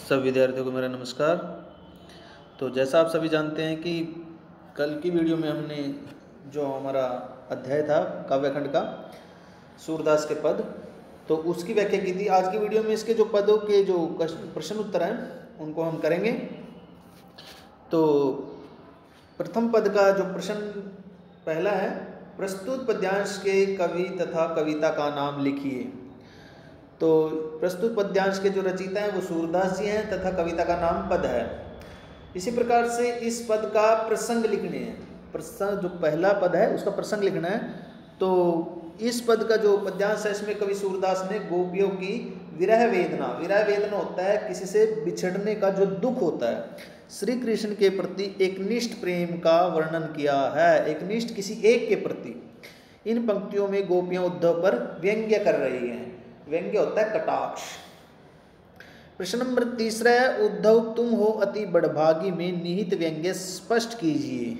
सब विद्यार्थियों को मेरा नमस्कार। तो जैसा आप सभी जानते हैं कि कल की वीडियो में हमने जो हमारा अध्याय था काव्यखंड का सूरदास के पद, तो उसकी व्याख्या की थी। आज की वीडियो में इसके जो पदों के जो प्रश्न उत्तर हैं उनको हम करेंगे। तो प्रथम पद का जो प्रश्न पहला है, प्रस्तुत पद्यांश के कवि तथा कविता का नाम लिखिए। तो प्रस्तुत पद्यांश के जो रचयिता हैं वो सूरदास जी हैं तथा कविता का नाम पद है। इसी प्रकार से इस पद का प्रसंग लिखने हैं। प्रसंग जो पहला पद है उसका प्रसंग लिखना है। तो इस पद का जो पद्यांश है इसमें कवि सूरदास ने गोपियों की विरह वेदना होता है किसी से बिछड़ने का जो दुख होता है, श्री कृष्ण के प्रति एकनिष्ठ प्रेम का वर्णन किया है। एकनिष्ठ किसी एक के प्रति। इन पंक्तियों में गोपियां उद्धव पर व्यंग्य कर रही हैं। व्यंग्य होता है कटाक्ष। प्रश्न नंबर तीसरा है, उद्धव तुम हो अति बड़भागी में निहित व्यंग्य स्पष्ट कीजिए।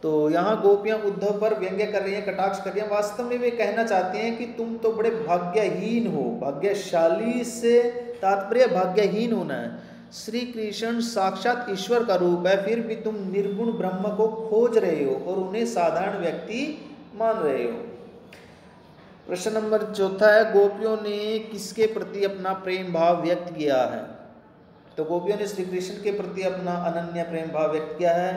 तो यहाँ गोपियां उद्धव पर व्यंग्य कर रही हैं, कटाक्ष कर रही हैं। वास्तव में वे कहना चाहते हैं कि तुम तो बड़े भाग्यहीन हो। भाग्यशाली से तात्पर्य भाग्यहीन होना है। श्री कृष्ण साक्षात ईश्वर का रूप है, फिर भी तुम निर्गुण ब्रह्म को खोज रहे हो और उन्हें साधारण व्यक्ति मान रहे हो। प्रश्न नंबर चौथा है, गोपियों ने किसके प्रति अपना प्रेम भाव व्यक्त किया है। तो गोपियों ने श्री कृष्ण के प्रति अपना अनन्य प्रेम भाव व्यक्त किया है।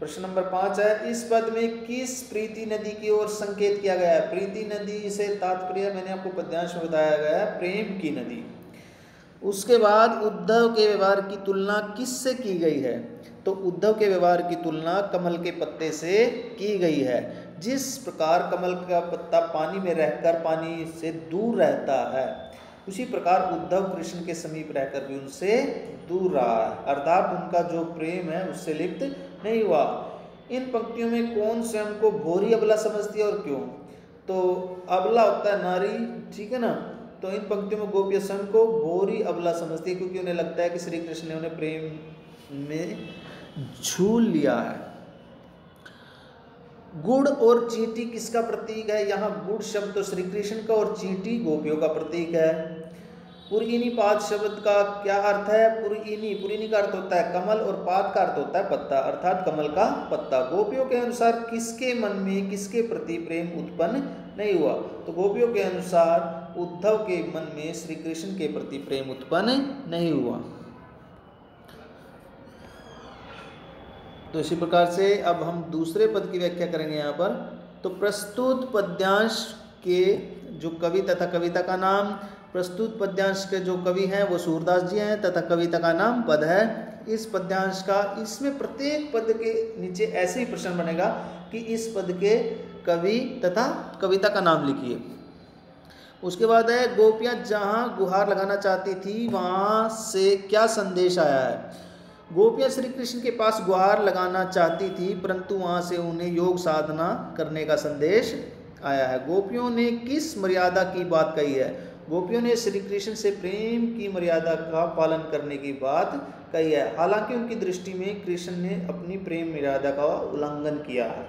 प्रश्न नंबर 5 है, इस पद में किस प्रीति नदी की ओर संकेत किया गया है। प्रीति नदी से तात्पर्य मैंने आपको पद्यांश में बताया गया है प्रेम की नदी। उसके बाद उद्धव के व्यवहार की तुलना किससे की गई है। तो उद्धव के व्यवहार की तुलना कमल के पत्ते से की गई है। जिस प्रकार कमल का पत्ता पानी में रहकर पानी से दूर रहता है, उसी प्रकार उद्धव कृष्ण के समीप रहकर भी उनसे दूर रहा है, अर्थात उनका जो प्रेम है उससे लिप्त नहीं हुआ। इन पंक्तियों में कौन स्वयं को भोरी अबला समझती है और क्यों। तो अबला होता है नारी, ठीक है ना। तो इन पंक्तियों में गोपियां स्वयं को भोरी अबला समझती है क्योंकि उन्हें लगता है कि श्री कृष्ण ने उन्हें प्रेम में झूल लिया है। गुड़ और चींटी किसका प्रतीक है। यहाँ गुड़ शब्द तो श्री कृष्ण का और चींटी गोपियों का प्रतीक है। पुरईनी पात शब्द का क्या अर्थ है। पुरईनी का अर्थ होता है कमल और पात का अर्थ होता है पत्ता, अर्थात कमल का पत्ता। गोपियों के अनुसार किसके मन में किसके प्रति प्रेम उत्पन्न नहीं हुआ। तो गोपियों के अनुसार उद्धव के मन में श्री कृष्ण के प्रति प्रेम उत्पन्न नहीं हुआ। तो इसी प्रकार से अब हम दूसरे पद की व्याख्या करेंगे यहाँ पर। तो प्रस्तुत पद्यांश के जो कवि तथा कविता का नाम, प्रस्तुत पद्यांश के जो कवि हैं वो सूरदास जी हैं तथा कविता का नाम पद है। इस पद्यांश का इसमें प्रत्येक पद के नीचे ऐसे ही प्रश्न बनेगा कि इस पद के कवि तथा कविता का नाम लिखिए। उसके बाद है, गोपियाँ जहाँ गुहार लगाना चाहती थी वहाँ से क्या संदेश आया है। गोपियाँ श्री कृष्ण के पास गुहार लगाना चाहती थी परंतु वहाँ से उन्हें योग साधना करने का संदेश आया है। गोपियों ने किस मर्यादा की बात कही है। गोपियों ने श्री कृष्ण से प्रेम की मर्यादा का पालन करने की बात कही है। हालांकि उनकी दृष्टि में कृष्ण ने अपनी प्रेम मर्यादा का उल्लंघन किया है,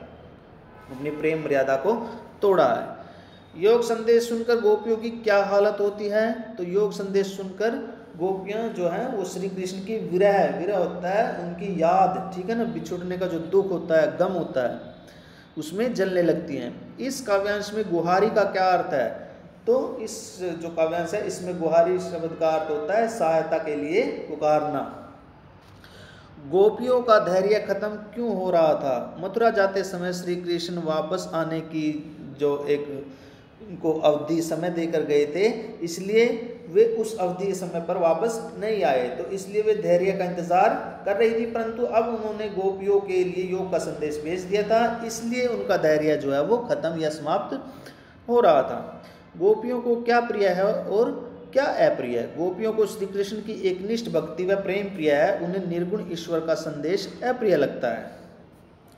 अपनी प्रेम मर्यादा को तोड़ा है। योग संदेश सुनकर गोपियों की क्या हालत होती है। तो योग संदेश सुनकर गोपियाँ जो हैं वो श्री कृष्ण की विरह होता है उनकी याद, ठीक है ना, बिछुड़ने का जो दुख होता है, गम होता है, उसमें जलने लगती हैं। इस काव्यांश में गुहारी का क्या अर्थ है। तो इस जो काव्यांश है इसमें गुहारी शब्द का अर्थ होता है सहायता के लिए पुकारना। गोपियों का धैर्य खत्म क्यों हो रहा था। मथुरा जाते समय श्री कृष्ण वापस आने की जो एक को अवधि समय देकर गए थे, इसलिए वे उस अवधि के समय पर वापस नहीं आए। तो इसलिए वे धैर्य का इंतजार कर रही थी, परंतु अब उन्होंने गोपियों के लिए योग का संदेश भेज दिया था, इसलिए उनका धैर्य जो है वो खत्म या समाप्त हो रहा था। गोपियों को क्या प्रिय है और क्या अप्रिय है। गोपियों को श्री कृष्ण की एकनिष्ठ भक्ति व प्रेम प्रिय है। उन्हें निर्गुण ईश्वर का संदेश अप्रिय लगता है,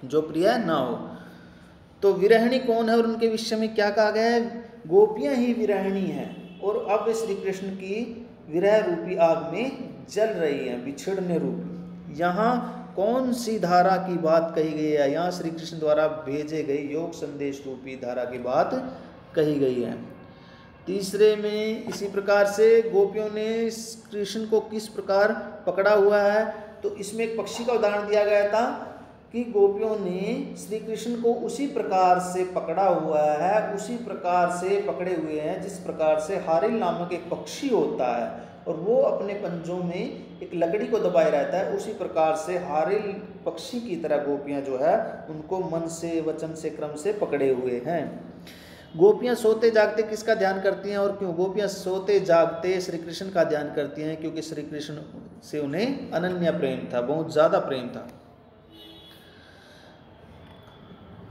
जो प्रिय ना हो। तो विरहिणी कौन है और उनके विषय में क्या कहा गया है। गोपियां ही विरहिणी हैं और अब श्री कृष्ण की विरह रूपी आग में जल रही हैं, बिछड़ने रूपी। यहाँ कौन सी धारा की बात कही गई है। यहाँ श्री कृष्ण द्वारा भेजे गए योग संदेश रूपी धारा की बात कही गई है। तीसरे में इसी प्रकार से गोपियों ने कृष्ण को किस प्रकार पकड़ा हुआ है, तो इसमें एक पक्षी का उदाहरण दिया गया था कि गोपियों ने श्री कृष्ण को उसी प्रकार से पकड़ा हुआ है, उसी प्रकार से पकड़े हुए हैं जिस प्रकार से हारिल नामक एक पक्षी होता है और वो अपने पंजों में एक लकड़ी को दबाए रहता है, उसी प्रकार से हारिल पक्षी की तरह गोपियां जो है उनको मन से, वचन से, क्रम से पकड़े हुए हैं। गोपियां सोते जागते किसका ध्यान करती हैं और क्यों? गोपियां सोते जागते श्री कृष्ण का ध्यान करती हैं, क्योंकि श्री कृष्ण से उन्हें अनन्य प्रेम था, बहुत ज़्यादा प्रेम था।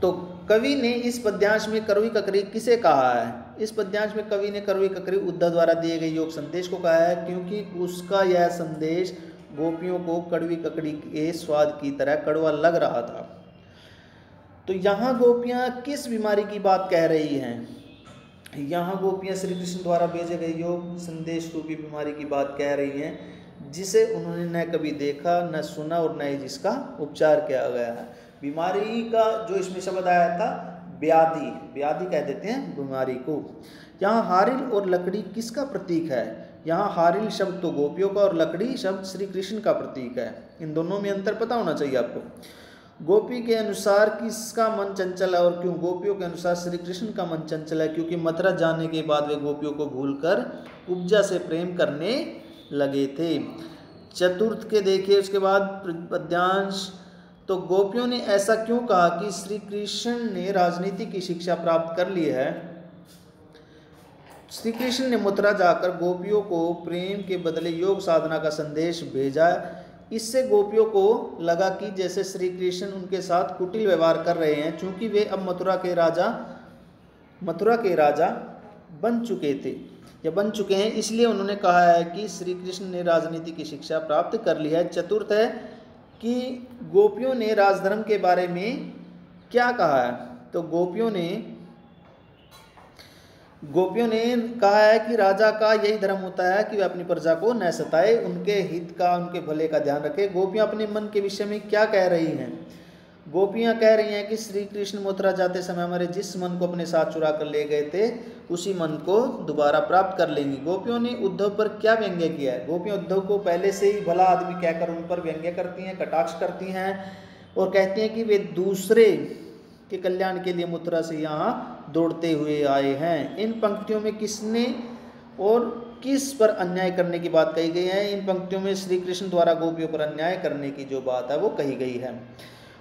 तो कवि ने इस पद्यांश में करवी ककरी किसे कहा है? इस पद्यांश में कवि ने करवी ककरी उद्धव द्वारा दिए गए योग संदेश को कहा है, क्योंकि उसका यह संदेश गोपियों को कड़वी ककड़ी के स्वाद की तरह कड़वा लग रहा था। तो यहाँ गोपियाँ किस बीमारी की बात कह रही हैं? यहाँ गोपियाँ श्री कृष्ण द्वारा भेजे गए योग संदेश रूपी बीमारी की बात कह रही हैं, जिसे उन्होंने न कभी देखा, न सुना और न ही जिसका उपचार किया गया है। बीमारी का जो इसमें शब्द आया था व्याधि, व्याधि कह देते हैं बीमारी को। यहाँ हारिल और लकड़ी किसका प्रतीक है? यहाँ हारिल शब्द तो गोपियों का और लकड़ी शब्द श्री कृष्ण का प्रतीक है। इन दोनों में अंतर पता होना चाहिए आपको। गोपी के अनुसार किसका मन चंचल है और क्यों? गोपियों के अनुसार श्री कृष्ण का मन चंचल है, क्योंकि मथुरा जाने के बाद वे गोपियों को भूलकर उपजा से प्रेम करने लगे थे। चतुर्थ के देखिए उसके बाद पद्यांश। तो गोपियों ने ऐसा क्यों कहा कि श्री कृष्ण ने राजनीति की शिक्षा प्राप्त कर ली है? श्री कृष्ण ने मथुरा जाकर गोपियों को प्रेम के बदले योग साधना का संदेश भेजा। इससे गोपियों को लगा कि जैसे श्री कृष्ण उनके साथ कुटिल व्यवहार कर रहे हैं, चूंकि वे अब मथुरा के राजा बन चुके थे या बन चुके हैं, इसलिए उन्होंने कहा है कि श्री कृष्ण ने राजनीति की शिक्षा प्राप्त कर ली है। चतुर्थ है कि गोपियों ने राजधर्म के बारे में क्या कहा है? तो गोपियों ने कहा है कि राजा का यही धर्म होता है कि वह अपनी प्रजा को न सताए, उनके हित का, उनके भले का ध्यान रखे। गोपियां अपने मन के विषय में क्या कह रही हैं? गोपियां कह रही हैं कि श्री कृष्ण मथुरा जाते समय हमारे जिस मन को अपने साथ चुरा कर ले गए थे, उसी मन को दोबारा प्राप्त कर लेंगी। गोपियों ने उद्धव पर क्या व्यंग्य किया है? गोपियां उद्धव को पहले से ही भला आदमी कहकर उन पर व्यंग्य करती हैं, कटाक्ष करती हैं और कहती हैं कि वे दूसरे के कल्याण के लिए मथुरा से यहाँ दौड़ते हुए आए हैं। इन पंक्तियों में किसने और किस पर अन्याय करने की बात कही गई है? इन पंक्तियों में श्री कृष्ण द्वारा गोपियों पर अन्याय करने की जो बात है वो कही गई है।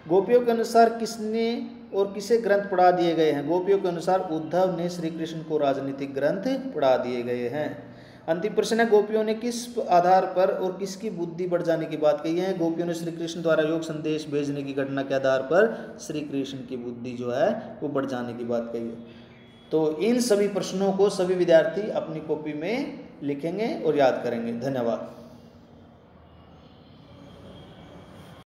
गोपियों के अनुसार किसने और किसे ग्रंथ पढ़ा दिए गए हैं? गोपियों के अनुसार उद्धव ने श्री कृष्ण को राजनीतिक ग्रंथ पढ़ा दिए गए हैं। अंतिम प्रश्न है, गोपियों ने किस आधार पर और किसकी बुद्धि बढ़ जाने की बात कही है? गोपियों ने श्री कृष्ण द्वारा योग संदेश भेजने की घटना के आधार पर श्री कृष्ण की बुद्धि जो है वो बढ़ जाने की बात कही है। तो इन सभी प्रश्नों को सभी विद्यार्थी अपनी कॉपी में लिखेंगे और याद करेंगे। धन्यवाद।